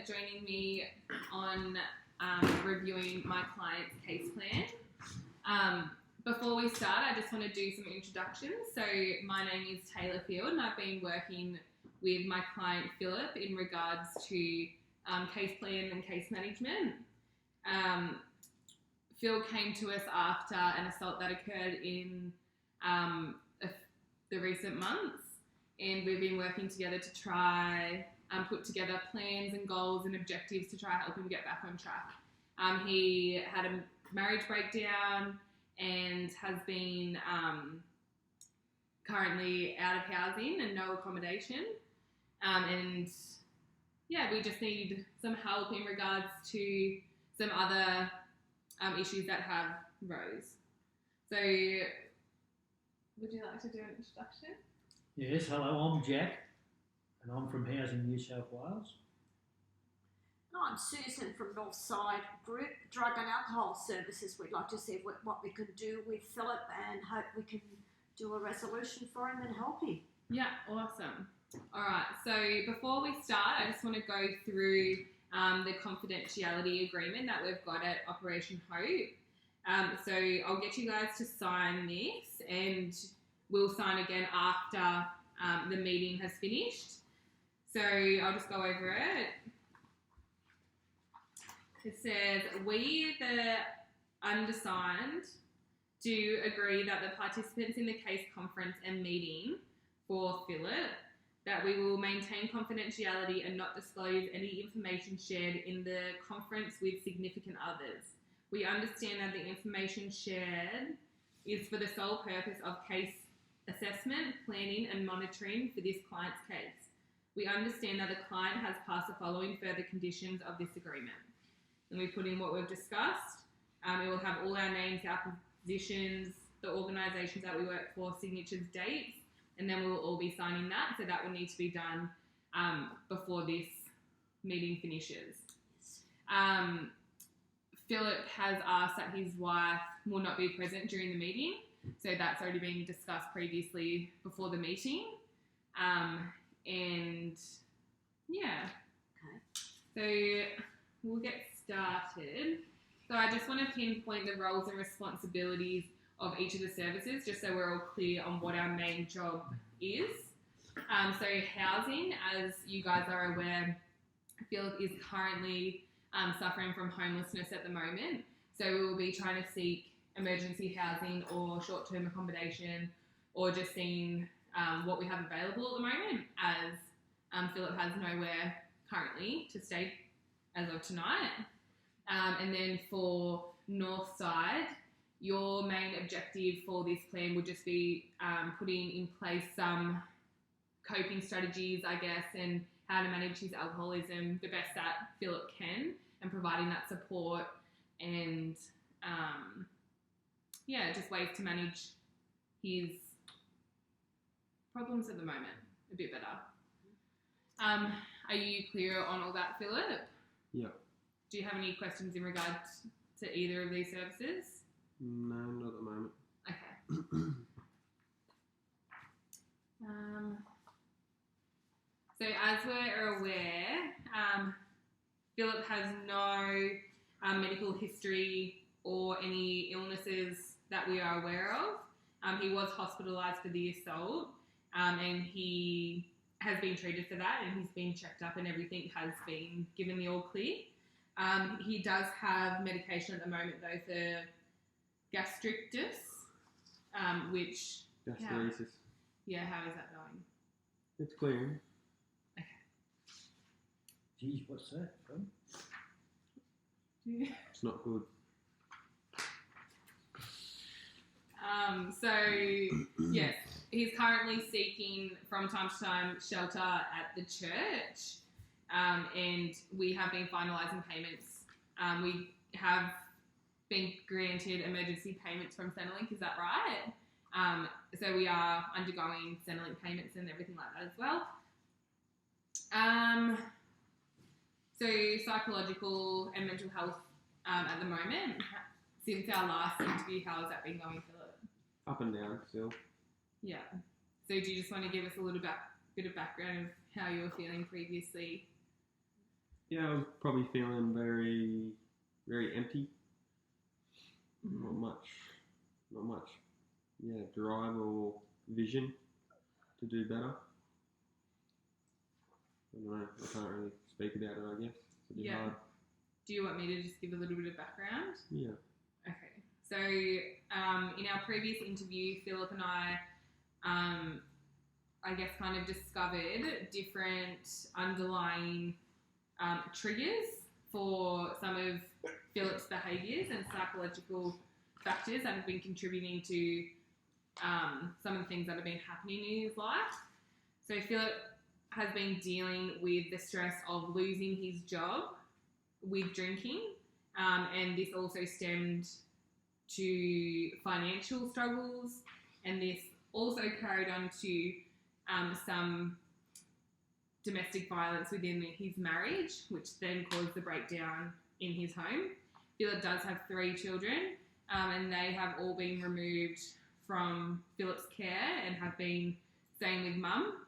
joining me on reviewing my client's case plan. Before we start, I just want to do some introductions. So my name is Taylor Field and I've been working with my client Philip in regards to case plan and case management. Phil came to us after an assault that occurred in the recent months, and we've been working together to try put together plans and goals and objectives to try help him get back on track. He had a marriage breakdown and has been currently out of housing and no accommodation. And yeah, we just need some help in regards to some other issues that have rose. So, would you like to do an introduction? Yes, hello, I'm Jack, and I'm from Housing New South Wales. I'm Susan from Northside Group Drug and Alcohol Services. We'd like to see what we can do with Philip and hope we can do a resolution for him and help him. Yeah, awesome. All right, so before we start, I just want to go through the confidentiality agreement that we've got at Operation Hope. So I'll get you guys to sign this and we'll sign again after the meeting has finished. So I'll just go over it. It says, we, the undersigned, do agree that the participants in the case conference and meeting for Philip, that we will maintain confidentiality and not disclose any information shared in the conference with significant others. We understand that the information shared is for the sole purpose of case assessment, planning and monitoring for this client's case. We understand that the client has passed the following further conditions of this agreement. And we put in what we've discussed. It will have all our names, our positions, the organisations that we work for, signatures, dates, and then we will all be signing that. So that will need to be done before this meeting finishes. Philip has asked that his wife will not be present during the meeting. So that's already been discussed previously before the meeting. And yeah, okay. So we'll get started. So I just want to pinpoint the roles and responsibilities of each of the services, just so we're all clear on what our main job is. So housing, as you guys are aware, Philip is currently suffering from homelessness at the moment. So we will be trying to seek emergency housing or short-term accommodation, or just seeing what we have available at the moment, as Philip has nowhere currently to stay as of tonight. And then for Northside, your main objective for this plan would just be putting in place some coping strategies, I guess, and how to manage his alcoholism the best that Philip can, and providing that support and just ways to manage his problems at the moment a bit better. Are you clear on all that, Philip? Yeah. Do you have any questions in regards to either of these services? No, not at the moment. Okay. So as we're aware, Philip has no medical history or any illnesses that we are aware of. He was hospitalised for the assault, and he has been treated for that, and he's been checked up and everything has been given the all clear. He does have medication at the moment though for gastritis, which... Gastritis. How is that going? It's clearing. Okay. Geez, what's that from? It's not good. So, yes, he's currently seeking from time to time shelter at the church, and we have been finalising payments. We have been granted emergency payments from Centrelink, is that right? So we are undergoing Centrelink payments and everything like that as well. So psychological and mental health at the moment, since our last interview, how has that been going, Philip? Up and down still. Yeah. So do you just want to give us a little bit of background of how you were feeling previously? Yeah, I was probably feeling very, very empty. Not much. Yeah, drive or vision to do better. I don't know. I can't really speak about it. I guess it's a bit Yeah. hard. Do you want me to just give a little bit of background? Yeah. Okay. So, in our previous interview, Philip and I guess, kind of discovered different underlying triggers for some of Philip's behaviours and psychological factors that have been contributing to some of the things that have been happening in his life. So Philip has been dealing with the stress of losing his job with drinking, and this also stemmed to financial struggles, and this also carried on to some domestic violence within his marriage, which then caused the breakdown in his home. Philip does have 3 children, and they have all been removed from Philip's care and have been staying with mum.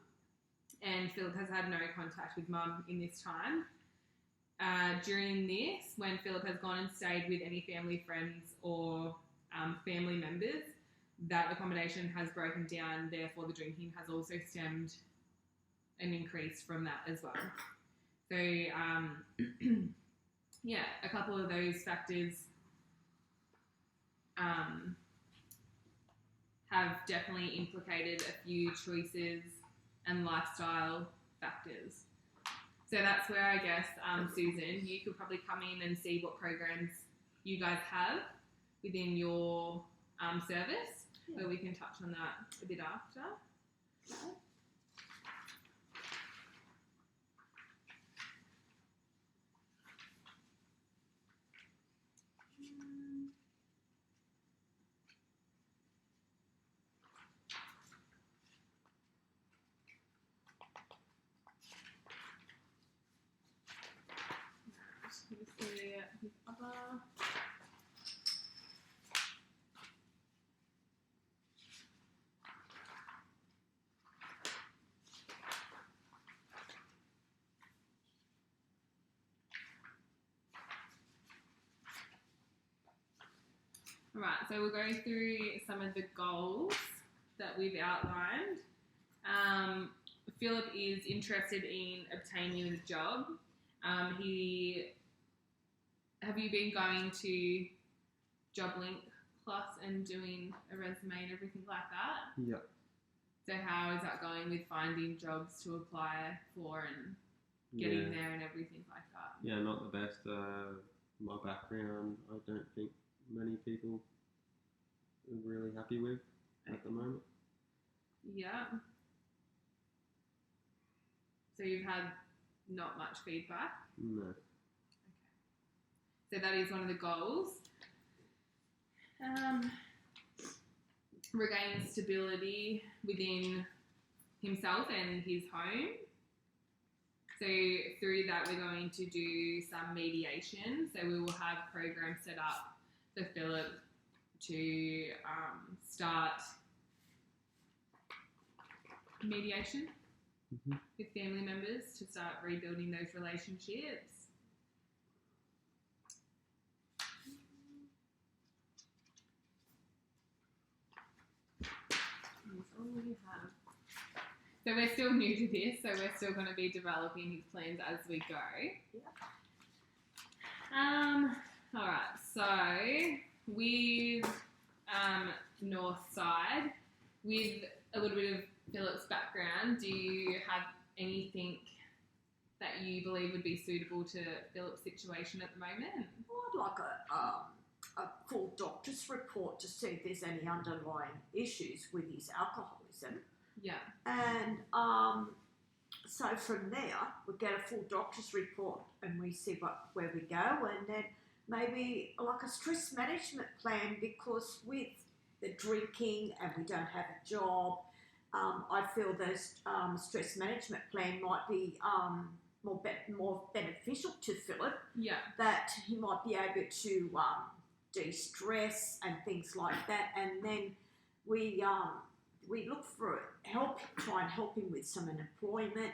And Philip has had no contact with mum in this time. During this, when Philip has gone and stayed with any family friends or family members, that accommodation has broken down, therefore the drinking has also stemmed an increase from that as well. So, yeah, a couple of those factors have definitely implicated a few choices and lifestyle factors. So that's where I guess, Susan, you could probably come in and see what programs you guys have within your service, where we can touch on that a bit after. Let's see his other. Right, so we'll go through some of the goals that we've outlined. Philip is interested in obtaining a job. Have you been going to JobLink Plus and doing a resume and everything like that? Yeah. So how is that going with finding jobs to apply for and getting there and everything like that? Yeah, not the best. My background, I don't think many people are really happy with at the moment. Yeah. So you've had not much feedback? No. Okay. So that is one of the goals. Regain stability within himself and his home. So through that, we're going to do some mediation. So we will have programs set up for Philip to start mediation with family members to start rebuilding those relationships. That's all we have. So we're still new to this, so we're still going to be developing his plans as we go. All right, so with Northside, with a little bit of Philip's background, do you have anything that you believe would be suitable to Philip's situation at the moment? Well, I'd like a full doctor's report to see if there's any underlying issues with his alcoholism. Yeah. And so from there, we get a full doctor's report and we see where we go, and then maybe like a stress management plan, because with the drinking and we don't have a job, I feel those stress management plan might be more beneficial to Philip, Yeah. that he might be able to de-stress and things like that. And then we we look for help, try and help him with some employment.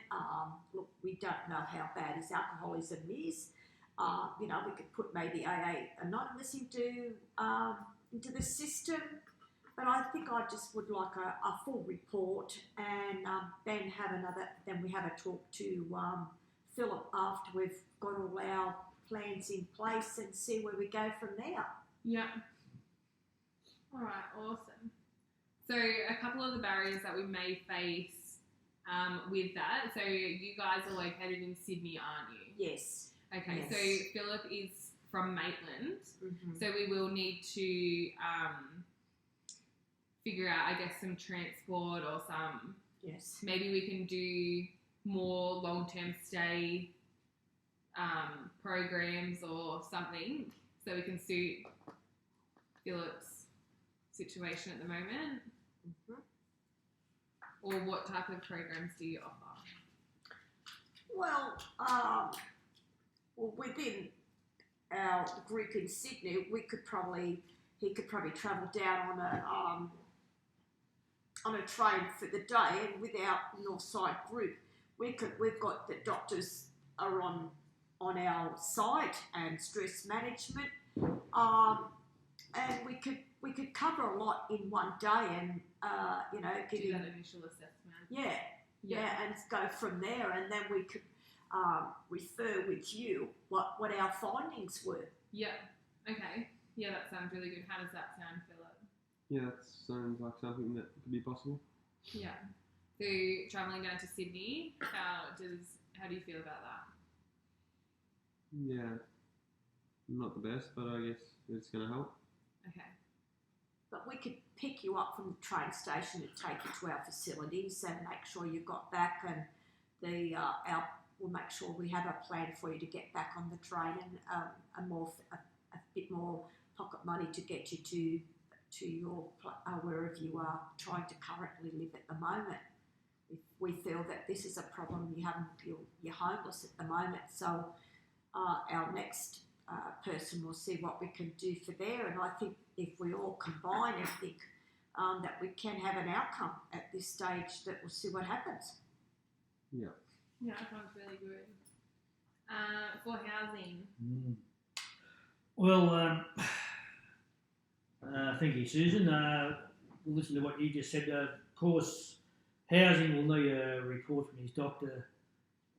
Look, we don't know how bad his alcoholism is. You know, we could put maybe AA Anonymous into the system, but I think I just would like a full report, and then we have a talk to Philip after we've got all our plans in place and see where we go from there. Yeah. All right, awesome. So a couple of the barriers that we may face with that. So you guys are located in Sydney, aren't you? Yes. Okay, Yes. so Philip is from Maitland. Mm-hmm. So we will need to figure out, I guess, some transport or some, Yes. maybe we can do more long-term stay programs or something so we can suit Philip's situation at the moment. Mm-hmm. Or what type of programs do you offer? Well, within our group in Sydney, he could probably travel down on a train for the day, and with our Northside group, we've got the doctors are on our site and stress management, and we could cover a lot in one day, and you know, Do giving that initial assessment. yeah, and go from there, and then we could refer with you what our findings were. Yeah. Okay. Yeah, that sounds really good. How does that sound, Philip? Yeah, that sounds like something that could be possible. Yeah. So travelling down to Sydney, how do you feel about that? Yeah, not the best, but I guess it's going to help. Okay. But we could pick you up from the train station and take you to our facilities and make sure you got back, and we'll make sure we have a plan for you to get back on the train, and a bit more pocket money to get you to your wherever you are trying to currently live at the moment. If we feel that this is a problem, you're homeless at the moment, so our next person will see what we can do for there, and I think if we all combine everything, that we can have an outcome at this stage, that we'll see what happens. Yeah. Yeah, that sounds really good. For housing. Well, thank you, Susan. We'll listen to what you just said. Of course, housing will need a report from his doctor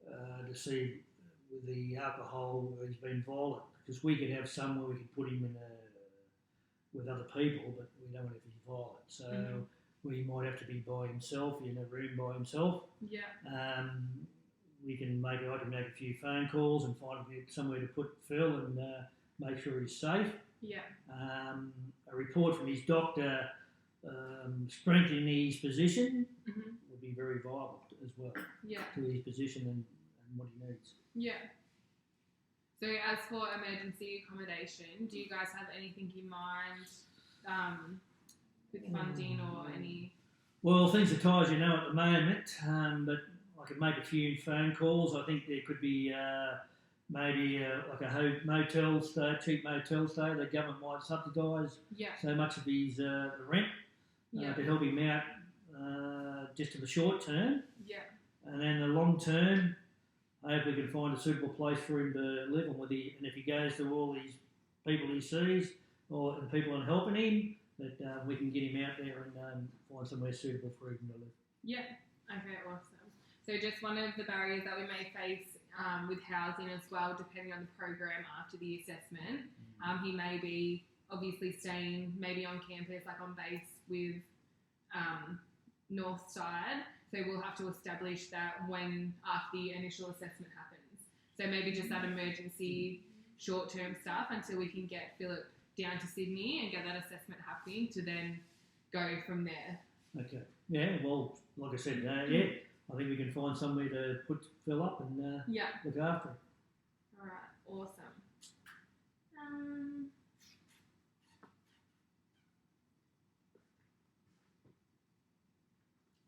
to see with the alcohol he's been violent, because we could have some where we could put him in with other people, but we don't want if he's violent. So we might have to be by himself, in a room by himself. Yeah. I can make a few phone calls and find somewhere to put Phil and make sure he's safe. Yeah. A report from his doctor strengthening his position would be very viable as well. Yeah. To his position and what he needs. Yeah. So as for emergency accommodation, do you guys have anything in mind with funding or any? Well, things are tight, as you know, at the moment, but I could make a few phone calls. I think there could be maybe like a motel stay, cheap motel stay. The government might subsidise so much of his rent to help him out just in the short term. Yeah. And then the long term, I hope we can find a suitable place for him to live, and if he goes to all these people he sees, and people are helping him, that we can get him out there and find somewhere suitable for him to live. Yeah. Okay, awesome. So just one of the barriers that we may face with housing as well, depending on the program after the assessment, he may be obviously staying maybe on campus, like on base with Northside. So we'll have to establish that when after the initial assessment happens. So maybe just that emergency short-term stuff until we can get Philip down to Sydney and get that assessment happening to then go from there. Okay. Yeah, well, like I said, I think we can find somewhere to put Phil up and look after him. All right, awesome.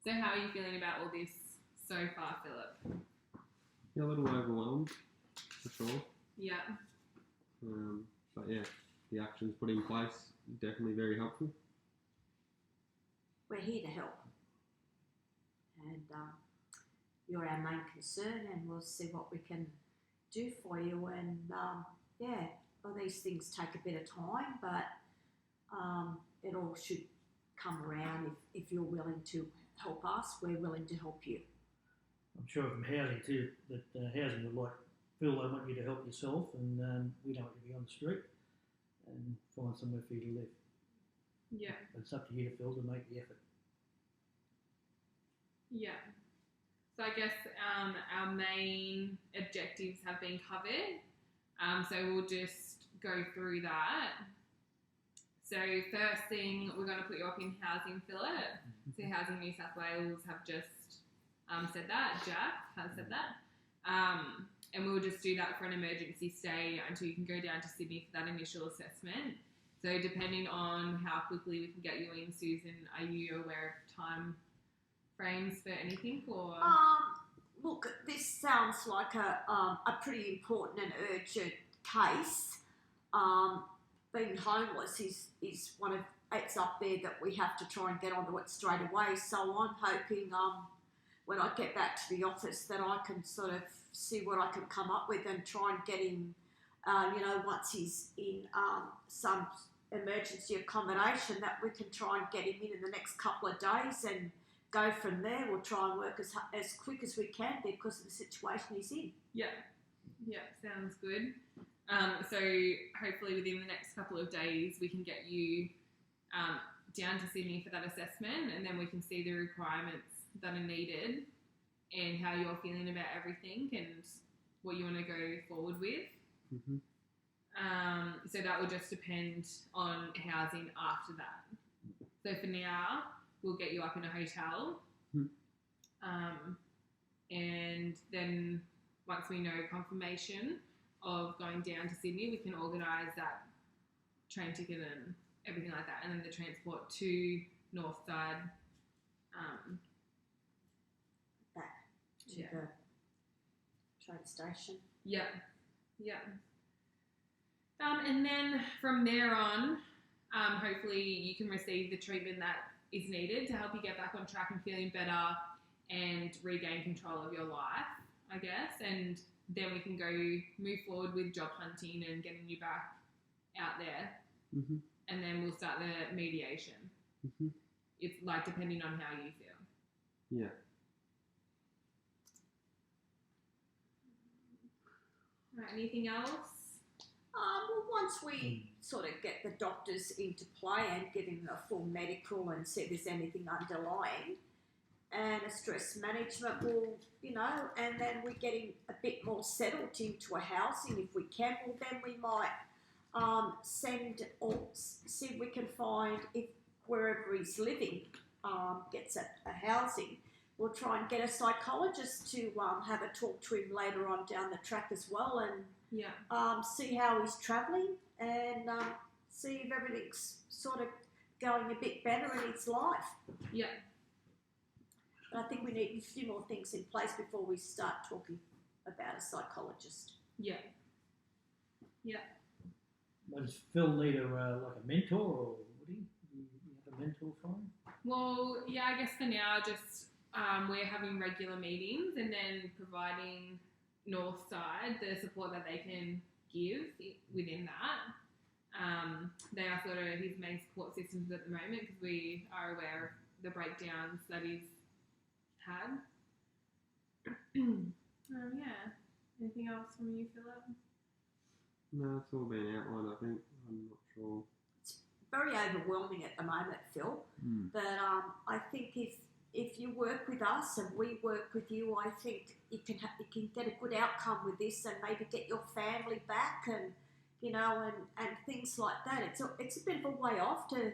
So how are you feeling about all this so far, Philip? Yeah, a little overwhelmed, for sure. Yeah. But yeah, the actions put in place definitely very helpful. We're here to help. and you're our main concern, and we'll see what we can do for you. And yeah, well, these things take a bit of time, but it all should come around if you're willing to help us. We're willing to help you. I'm sure from housing too, that housing would feel they want you to help yourself, and we don't want you to be on the street and find somewhere for you to live. Yeah. But it's up to you to Phil to make the effort. Yeah. So I guess our main objectives have been covered. So we'll just go through that. So first thing, we're going to put you up in housing, Philip. So Housing New South Wales have just said that. Jack has said that. And we'll just do that for an emergency stay until you can go down to Sydney for that initial assessment. So depending on how quickly we can get you in, Susan, are you aware of time frames for anything, or? Look, this sounds like a pretty important and urgent case. Being homeless is one of, it's up there that we have to try and get onto it straight away. So I'm hoping when I get back to the office that I can sort of see what I can come up with and try and get him, once he's in some emergency accommodation, that we can try and get him in the next couple of days and go from there. We'll try and work as quick as we can because of the situation he's in. Yeah, sounds good. So hopefully within the next couple of days we can get you down to Sydney for that assessment, and then we can see the requirements that are needed and how you're feeling about everything and what you want to go forward with. Mm-hmm. So that will just depend on housing after that. So for now, we'll get you up in a hotel. And then once we know confirmation of going down to Sydney, we can organise that train ticket and everything like that, and then the transport to Northside. Back to the train station. Yeah. And then from there on, hopefully you can receive the treatment that is needed to help you get back on track and feeling better and regain control of your life, I guess. And then we can move forward with job hunting and getting you back out there. Mm-hmm. And then we'll start the mediation. Mm-hmm. It's depending on how you feel. Yeah. All right, anything else? Well, once we sort of get the doctors into play and give him a full medical and see if there's anything underlying, and a stress management will, and then we're getting a bit more settled into a housing if we can, well then we might send or see if we can find, if wherever he's living gets a housing, we'll try and get a psychologist to have a talk to him later on down the track as well, and see how he's travelling and see if everything's sort of going a bit better in his life. Yeah. But I think we need a few more things in place before we start talking about a psychologist. Yeah. Does Phil need a mentor, or would he? You have a mentor for him? Well, yeah, I guess for now, just we're having regular meetings and then providing Northside the support that they can give within that. They are sort of his main support systems at the moment because we are aware of the breakdowns that he's had. Yeah. Anything else from you, Philip? No, it's all been outlined, I think. I'm not sure. It's very overwhelming at the moment, Phil. But I think if you work with us and we work with you, I think you can get a good outcome with this and maybe get your family back and and things like that. It's a bit of a way off to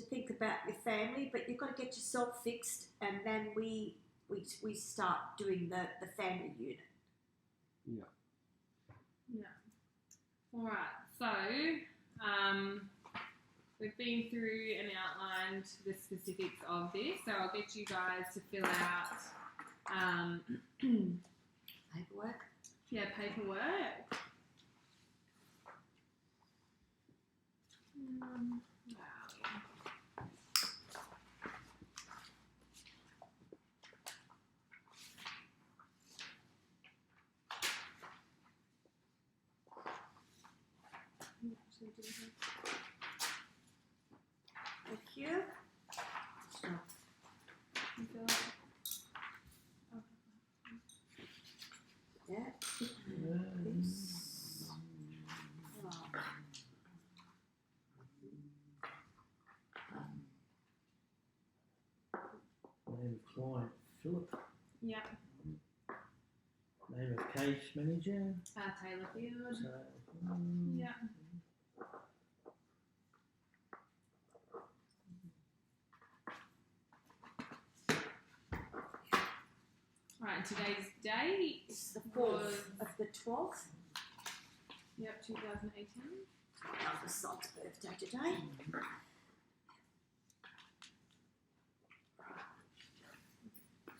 think about your family, but you've got to get yourself fixed, and then we start doing the family unit. Yeah. All right. So we've been through and outlined the specifics of this. So I'll get you guys to fill out Paperwork. Yeah, paperwork. Wow. Thank you. You feel like- Yeah. Uh, This. Right. Name of client, Philip. Yeah. Name of case manager. Taylor Field. So, Yeah. Right, today's date. It's the 4th of the 12th. Yep, 2018. My other son's birthday today.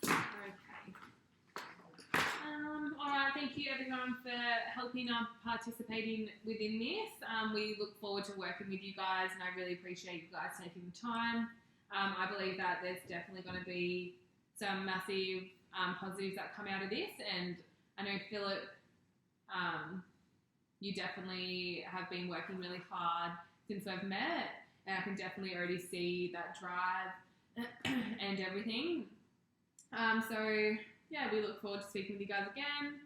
Okay. Alright, thank you everyone for helping participating within this. We look forward to working with you guys and I really appreciate you guys taking the time. I believe that there's definitely going to be some massive positives that come out of this, and I know Philip, you definitely have been working really hard since we've met, and I can definitely already see that drive and everything. So yeah, we look forward to speaking with you guys again.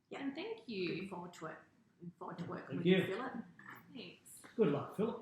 Yeah. And thank you. Looking forward to it. Looking forward to working Thank with you. you, Philip. Thanks. good luck, Philip.